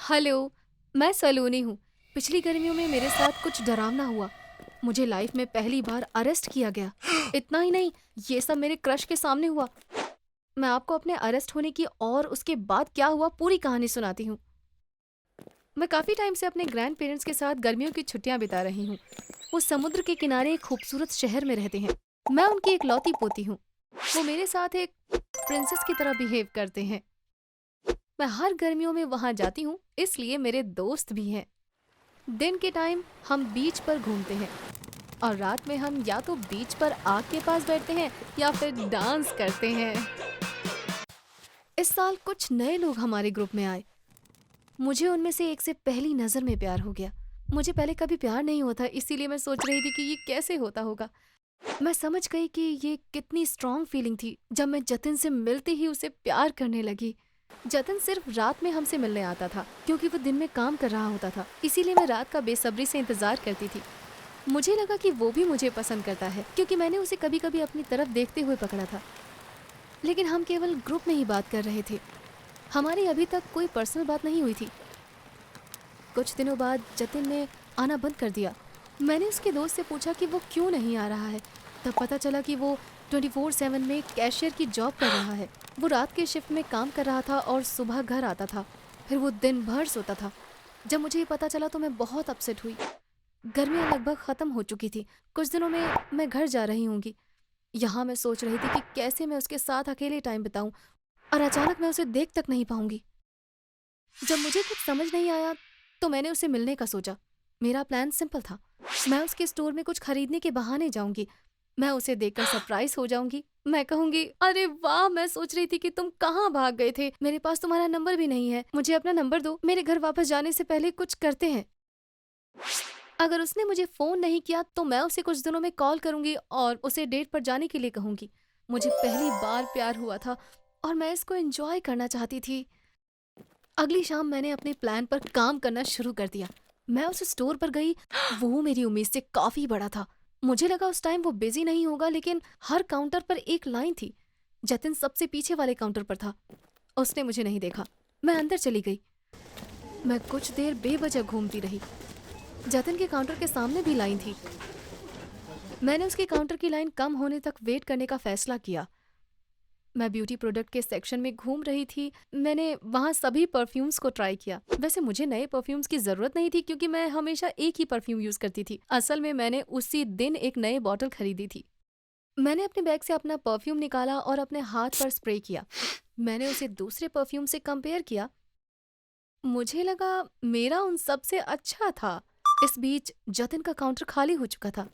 Hello, मैं सलोनी हूँ। पिछली गर्मियों में मेरे साथ कुछ डरावना हुआ। मुझे लाइफ में पहली बार अरेस्ट किया गया। इतना ही नहीं, ये सब मेरे क्रश के सामने हुआ। मैं आपको अपने अरेस्ट होने की और उसके बाद क्या हुआ पूरी कहानी सुनाती हूँ। मैं काफ़ी टाइम से अपने ग्रैंड पेरेंट्स के साथ गर्मियों की छुट्टियाँ बिता रही हूँ। वो समुद्र के किनारे एक खूबसूरत शहर में रहते हैं। मैं उनकी इकलौती पोती हूँ। वो मेरे साथ एक प्रिंसेस की तरह बिहेव करते हैं। मैं हर गर्मियों में वहाँ जाती हूँ, इसलिए मेरे दोस्त भी हैं। दिन के टाइम हम बीच पर घूमते हैं और रात में हम या तो बीच पर आग के पास बैठते हैं या फिर डांस करते हैं। इस साल कुछ नए लोग हमारे ग्रुप में आए। मुझे उनमें से एक से पहली नजर में प्यार हो गया। मुझे पहले कभी प्यार नहीं होता, इसीलिए मैं सोच रही थी कि ये कैसे होता होगा। मैं समझ गई कि ये कितनी स्ट्रॉन्ग फीलिंग थी जब मैं जतिन से मिलते ही उसे प्यार करने लगी। जतिन सिर्फ रात में हमसे मिलने आता था क्योंकि वो दिन में काम कर रहा होता था, इसीलिए मैं रात का बेसब्री से इंतजार करती थी। मुझे लगा कि वो भी मुझे पसंद करता है क्योंकि मैंने उसे कभी कभी अपनी तरफ देखते हुए पकड़ा था। लेकिन हम केवल ग्रुप में ही बात कर रहे थे। हमारी अभी तक कोई पर्सनल बात नहीं हुई थी। कुछ दिनों बाद जतिन ने आना बंद कर दिया। मैंने उसके दोस्त से पूछा कि वो क्यों नहीं आ रहा है। तब पता चला कि वो 24/7 में कैशियर की जॉब कर रहा है। वो रात के शिफ्ट में काम कर रहा था और सुबह घर आता था, फिर वो दिन भर सोता था। जब मुझे ये पता चला तो मैं बहुत अपसेट हुई। गर्मियाँ लगभग ख़त्म हो चुकी थी। कुछ दिनों में मैं घर जा रही होंगी। यहाँ मैं सोच रही थी कि कैसे मैं उसके साथ अकेले टाइम बिताऊं और अचानक मैं उसे देख तक नहीं पाऊंगी। जब मुझे कुछ समझ नहीं आया तो मैंने उसे मिलने का सोचा। मेरा प्लान सिंपल था। मैं उसके स्टोर में कुछ खरीदने के बहाने जाऊंगी। मैं उसे देखकर सरप्राइज हो जाऊंगी। मैं कहूंगी, अरे वाह, मैं सोच रही थी कि तुम कहाँ भाग गए थे। मेरे पास तुम्हारा नंबर भी नहीं है, मुझे अपना नंबर दो। मेरे घर वापस जाने से पहले कुछ करते हैं। अगर उसने मुझे फ़ोन नहीं किया तो मैं उसे कुछ दिनों में कॉल करूंगी और उसे डेट पर जाने के लिए कहूंगी। मुझे पहली बार प्यार हुआ था और मैं इसको एंजॉय करना चाहती थी। अगली शाम मैंने अपने प्लान पर काम करना शुरू कर दिया। मैं उस स्टोर पर गई। वो मेरी उम्मीद से काफ़ी बड़ा था। मुझे लगा उस टाइम वो बिजी नहीं होगा, लेकिन हर काउंटर पर एक लाइन थी। जतिन सबसे पीछे वाले काउंटर पर था। उसने मुझे नहीं देखा। मैं अंदर चली गई। मैं कुछ देर बेवजह घूमती रही। जतिन के काउंटर के सामने भी लाइन थी। मैंने उसके काउंटर की लाइन कम होने तक वेट करने का फैसला किया। मैं ब्यूटी प्रोडक्ट के सेक्शन में घूम रही थी। मैंने वहाँ सभी परफ्यूम्स को ट्राई किया। वैसे मुझे नए परफ्यूम्स की ज़रूरत नहीं थी क्योंकि मैं हमेशा एक ही परफ्यूम यूज़ करती थी। असल में मैंने उसी दिन एक नई बॉटल खरीदी थी। मैंने अपने बैग से अपना परफ्यूम निकाला और अपने हाथ पर स्प्रे किया। मैंने उसे दूसरे परफ्यूम से कंपेयर किया। मुझे लगा मेरा उन सब से अच्छा था। इस बीच जतिन का काउंटर खाली हो चुका था।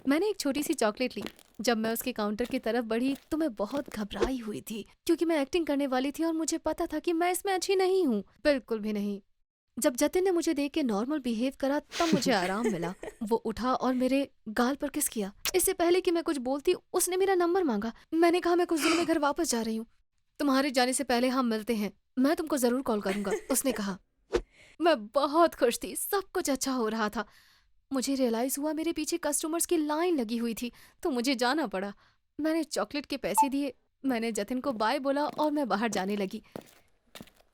मैंने एक छोटी सी चॉकलेट ली। जब मैं उसके काउंटर की तरफ बढ़ी तो मैं बहुत घबराई हुई थी क्योंकि मैं एक्टिंग करने वाली थी और मुझे पता था कि मैं इसमें अच्छी नहीं हूँ, बिल्कुल भी नहीं। जब जतिन ने मुझे देख के नॉर्मल बिहेव करा तब मुझे आराम मिला। वो उठा और मेरे गाल पर किस किया। इससे पहले कि मैं कुछ बोलती उसने मेरा नंबर मांगा। मैंने कहा, मैं कुछ दिनों में घर वापस जा रही हूँ, तुम्हारे जाने से पहले हम मिलते हैं, मैं तुमको जरूर कॉल करूंगा। उसने कहा। मैं बहुत खुश थी, सब कुछ अच्छा हो रहा था। मुझे रियलाइज हुआ मेरे पीछे कस्टमर्स की लाइन लगी हुई थी, तो मुझे जाना पड़ा। मैंने चॉकलेट के पैसे दिए, मैंने जतिन को बाय बोला और मैं बाहर जाने लगी।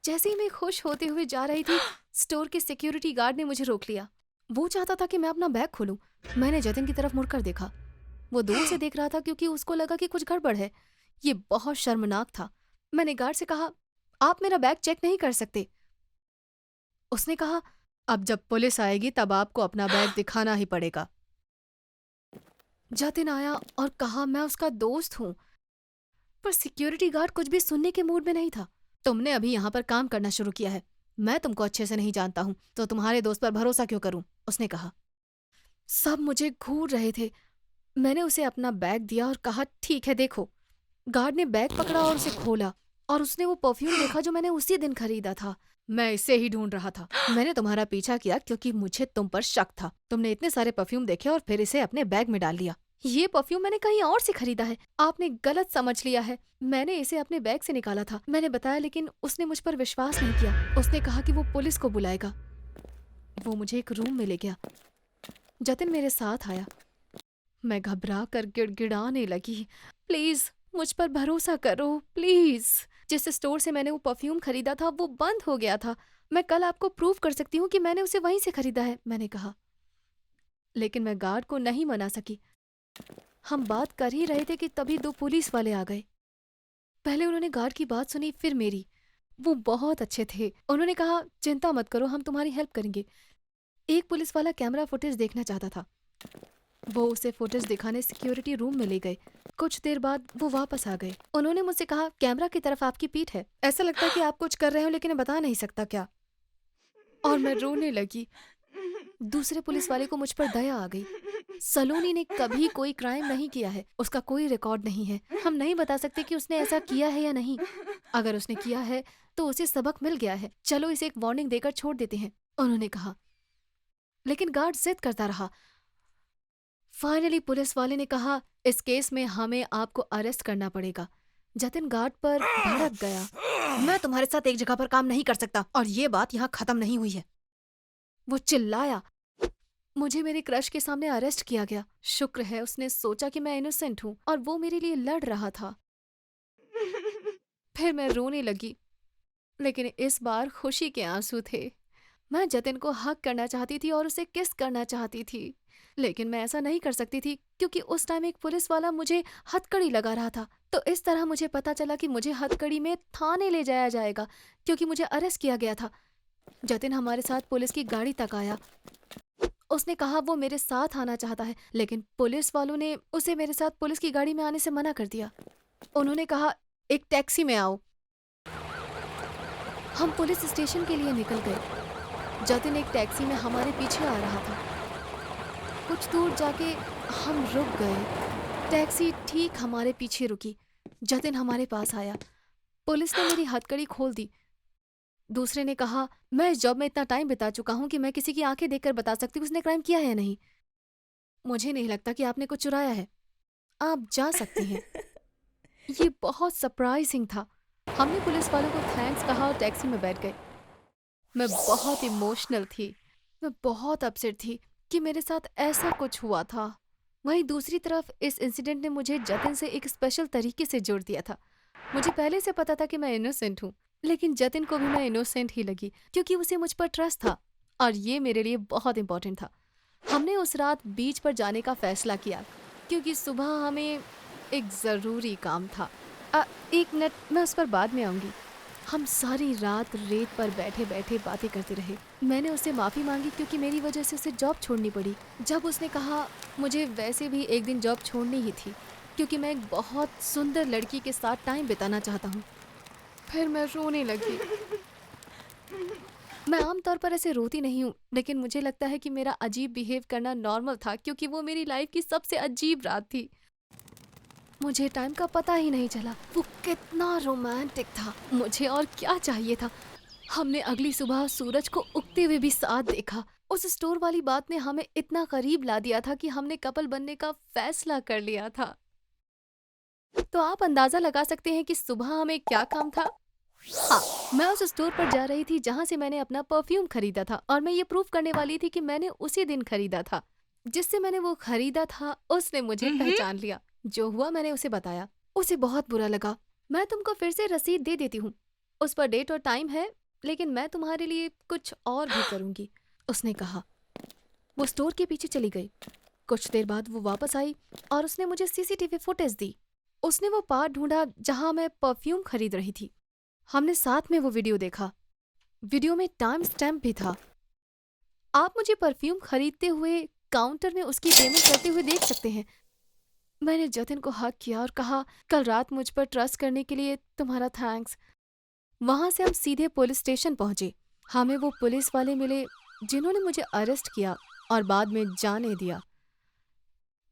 जैसे ही मैं खुश होते हुए जा रही थी, स्टोर के सिक्योरिटी गार्ड ने मुझे रोक लिया। वो चाहता था कि मैं अपना बैग खोलूं। मैंने जतिन की तरफ मुड़कर देखा। वो दूर से देख रहा था क्योंकि उसको लगा कि कुछ गड़बड़ है। ये बहुत शर्मनाक था। मैंने गार्ड से कहा, आप मेरा बैग चेक नहीं कर सकते। उसने कहा, अब जब पुलिस आएगी तब आपको अपना बैग दिखाना ही पड़ेगा। जतिन आया और कहा मैं उसका दोस्त हूँ, पर सिक्योरिटी गार्ड कुछ भी सुनने के मूड में नहीं था। तुमने अभी यहाँ पर काम करना शुरू किया है, मैं तुमको अच्छे से नहीं जानता हूँ, तो तुम्हारे दोस्त पर भरोसा क्यों करूँ? उसने कहा। सब मुझे घूर रहे थे। मैंने उसे अपना बैग दिया और कहा, ठीक है देखो। गार्ड ने बैग पकड़ा और उसे खोला और उसने वो परफ्यूम देखा जो मैंने उसी दिन खरीदा था। मैं इसे ही ढूंढ रहा था। मैंने तुम्हारा पीछा किया क्योंकि मुझे तुम पर शक था। तुमने इतने सारे परफ्यूम देखे और फिर इसे अपने बैग में डाल लिया। ये परफ्यूम मैंने कहीं और से खरीदा है, आपने गलत समझ लिया है। मैंने इसे अपने बैग से निकाला था, मैंने बताया, लेकिन उसने मुझ पर विश्वास नहीं किया। उसने कहा कि वो पुलिस को बुलाएगा। वो मुझे एक रूम में ले गया। जतिन मेरे साथ आया। मैं घबरा कर गिड़गिड़ाने लगी, प्लीज मुझ पर भरोसा करो, प्लीज। जिस स्टोर से मैंने वो परफ्यूम खरीदा था वो बंद हो गया था। मैं कल आपको प्रूव कर सकती हूँ कि मैंने उसे वहीं से खरीदा है, मैंने कहा। लेकिन मैं गार्ड को नहीं मना सकी। हम बात कर ही रहे थे कि तभी 2 पुलिस वाले आ गए। पहले उन्होंने गार्ड की बात सुनी, फिर मेरी। वो बहुत अच्छे थे। उन्होंने कहा, चिंता मत करो, हम तुम्हारी हेल्प करेंगे। एक पुलिस वाला कैमरा फुटेज देखना चाहता था। वो उसे फुटेज दिखाने सिक्योरिटी रूम में ले गए। कुछ देर बाद वो वापस आ गए। उन्होंने मुझसे कहा, कैमरा की तरफ आपकी पीठ है, ऐसा लगता है कि आप कुछ कर रहे हो लेकिन बता नहीं सकता क्या। और मैं रोने लगी। दूसरे पुलिस वाले को मुझ पर दया आ गई। सलोनी ने कभी कोई क्राइम नहीं किया है, उसका कोई रिकॉर्ड नहीं है। हम नहीं बता सकते कि उसने ऐसा किया है या नहीं। अगर उसने किया है तो उसे सबक मिल गया है, चलो इसे एक वार्निंग देकर छोड़ देते हैं, उन्होंने कहा। लेकिन गार्ड जिद करता रहा। फाइनली पुलिस वाले ने कहा, इस केस में हमें आपको अरेस्ट करना पड़ेगा। जतिन गार्ड पर भड़क गया। मैं तुम्हारे साथ एक जगह पर काम नहीं कर सकता और ये बात यहाँ खत्म नहीं हुई है, वो चिल्लाया। मुझे मेरे क्रश के सामने अरेस्ट किया गया। शुक्र है उसने सोचा कि मैं इनोसेंट हूँ और वो मेरे लिए लड़ रहा था। फिर मैं रोने लगी, लेकिन इस बार खुशी के आंसू थे। मैं जतिन को हग करना चाहती थी और उसे किस करना चाहती थी, लेकिन मैं ऐसा नहीं कर सकती थी क्योंकि उस टाइम एक पुलिस वाला मुझे हथकड़ी लगा रहा था। तो इस तरह मुझे पता चला कि मुझे हथकड़ी में थाने ले जाया जाएगा क्योंकि मुझे अरेस्ट किया गया था। जतिन हमारे साथ पुलिस की गाड़ी तक आया। उसने कहा वो मेरे साथ आना चाहता है, लेकिन पुलिस वालों ने उसे मेरे साथ पुलिस की गाड़ी में आने से मना कर दिया। उन्होंने कहा, एक टैक्सी में आओ। हम पुलिस स्टेशन के लिए निकल गए। जतिन एक टैक्सी में हमारे पीछे आ रहा था। कुछ दूर जाके हम रुक गए। टैक्सी ठीक हमारे पीछे रुकी। जतिन हमारे पास आया। पुलिस ने मेरी हथकड़ी खोल दी। दूसरे ने कहा, मैं इस जॉब में इतना टाइम बिता चुका हूं कि मैं किसी की आंखें देखकर बता सकती हूँ उसने क्राइम किया है या नहीं। मुझे नहीं लगता कि आपने कुछ चुराया है, आप जा सकती हैं। ये बहुत सरप्राइजिंग था। हमने पुलिस वालों को थैंक्स कहा और टैक्सी में बैठ गए। मैं बहुत इमोशनल थी। मैं बहुत अपसेट थी कि मेरे साथ ऐसा कुछ हुआ था। वहीं दूसरी तरफ इस इंसिडेंट ने मुझे जतिन से एक स्पेशल तरीके से जोड़ दिया था। मुझे पहले से पता था कि मैं इनोसेंट हूँ, लेकिन जतिन को भी मैं इनोसेंट ही लगी क्योंकि उसे मुझ पर ट्रस्ट था और ये मेरे लिए बहुत इंपॉर्टेंट था। हमने उस रात बीच पर जाने का फैसला किया क्योंकि सुबह हमें एक ज़रूरी काम था। एक मिनट, मैं उस पर बाद में आऊँगी। हम सारी रात रेत पर बैठे बैठे बातें करते रहे। मैंने उससे माफ़ी मांगी क्योंकि मेरी वजह से उसे जॉब छोड़नी पड़ी। जब उसने कहा, मुझे वैसे भी एक दिन जॉब छोड़नी ही थी क्योंकि मैं एक बहुत सुंदर लड़की के साथ टाइम बिताना चाहता हूँ। फिर मैं रोने लगी। मैं आमतौर पर ऐसे रोती नहीं हूँ, लेकिन मुझे लगता है कि मेरा अजीब बिहेव करना नॉर्मल था क्योंकि वो मेरी लाइफ की सबसे अजीब रात थी। मुझे टाइम का पता ही नहीं चला। वो कितना रोमांटिक था। मुझे और क्या चाहिए था। हमने अगली सुबह सूरज को उगते हुए भी साथ देखा। उस स्टोर वाली बात ने हमें इतना करीब ला दिया था कि हमने कपल बनने का फैसला कर लिया था। तो आप अंदाजा लगा सकते हैं कि सुबह हमें क्या काम था। हाँ, मैं उस स्टोर पर जा रही थी जहाँ से मैंने अपना परफ्यूम खरीदा था और मैं ये प्रूव करने वाली थी कि मैंने उसी दिन खरीदा था। जिससे मैंने वो खरीदा था उसने मुझे पहचान लिया। जो हुआ मैंने उसे बताया। उसे बहुत बुरा लगा। मैं तुमको फिर से रसीद दे देती हूँ, उस पर डेट और टाइम है, लेकिन मैं तुम्हारे लिए कुछ और भी करूँगी, उसने कहा। वो स्टोर के पीछे चली गई। कुछ देर बाद वो वापस आई और उसने मुझे सीसीटीवी फुटेज दी। उसने वो पार्ट ढूंढा जहाँ मैं परफ्यूम खरीद रही थी। हमने साथ में वो वीडियो देखा। वीडियो में टाइम स्टैम्प भी था। आप मुझे परफ्यूम खरीदते हुए काउंटर में उसकी पेमेंट करते हुए देख सकते हैं। मैंने जतिन को हक किया और कहा, कल रात मुझ पर ट्रस्ट करने के लिए तुम्हारा थैंक्स। वहां से हम सीधे पुलिस स्टेशन पहुंचे। हमें वो पुलिस वाले मिले जिन्होंने मुझे अरेस्ट किया और बाद में जाने दिया।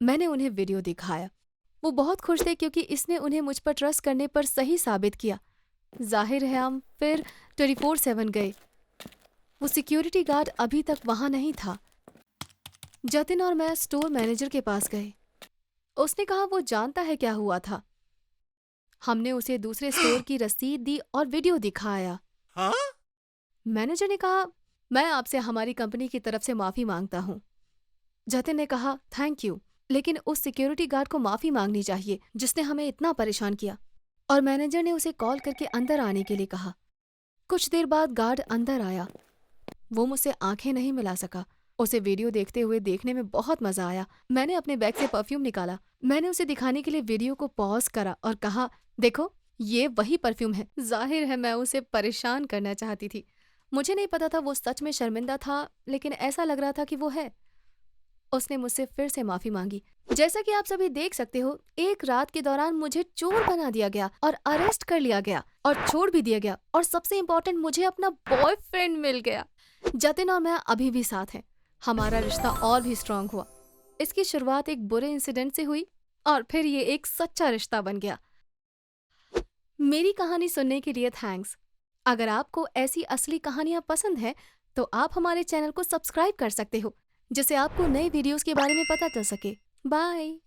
मैंने उन्हें वीडियो दिखाया। वो बहुत खुश थे क्योंकि इसने उन्हें मुझ पर ट्रस्ट करने पर सही साबित किया। जाहिर है हम फिर 24/7 गए। वो सिक्योरिटी गार्ड अभी तक वहां नहीं था। जतिन और मैं स्टोर मैनेजर के पास गए। उसने कहा वो जानता है क्या हुआ था। हमने उसे दूसरे स्टोर की रसीद दी और वीडियो दिखाया। हाँ? मैनेजर ने कहा, मैं आपसे हमारी कंपनी की तरफ से माफी मांगता हूँ। जतिन ने कहा, थैंक यू, लेकिन उस सिक्योरिटी गार्ड को माफी मांगनी चाहिए जिसने हमें इतना परेशान किया। और मैनेजर ने उसे कॉल करके अंदर आने के लिए कहा। कुछ देर बाद गार्ड अंदर आया। वो मुझसे आंखें नहीं मिला सका। उसे वीडियो देखते हुए देखने में बहुत मजा आया। मैंने अपने बैग से परफ्यूम निकाला। मैंने उसे दिखाने के लिए वीडियो को पॉज करा और कहा, देखो ये वही परफ्यूम है। जाहिर है मैं उसे परेशान करना चाहती थी। मुझे नहीं पता था वो सच में शर्मिंदा था, लेकिन ऐसा लग रहा था कि वो है। उसने मुझसे फिर से माफी मांगी। जैसा कि आप सभी देख सकते हो, एक रात के दौरान मुझे चोर बना दिया गया और अरेस्ट कर लिया गया और छोड़ भी दिया गया, और सबसे इम्पोर्टेंट, मुझे अपना बॉयफ्रेंड मिल गया। जतिन और मैं अभी भी साथ हैं। हमारा रिश्ता और भी स्ट्रांग हुआ। इसकी शुरुआत एक बुरे इंसिडेंट से हुई और फिर ये एक सच्चा रिश्ता बन गया। मेरी कहानी सुनने के लिए थैंक्स। अगर आपको ऐसी असली कहानियां पसंद है तो आप हमारे चैनल को सब्सक्राइब कर सकते हो, जिससे आपको नए वीडियोस के बारे में पता चल सके। बाय।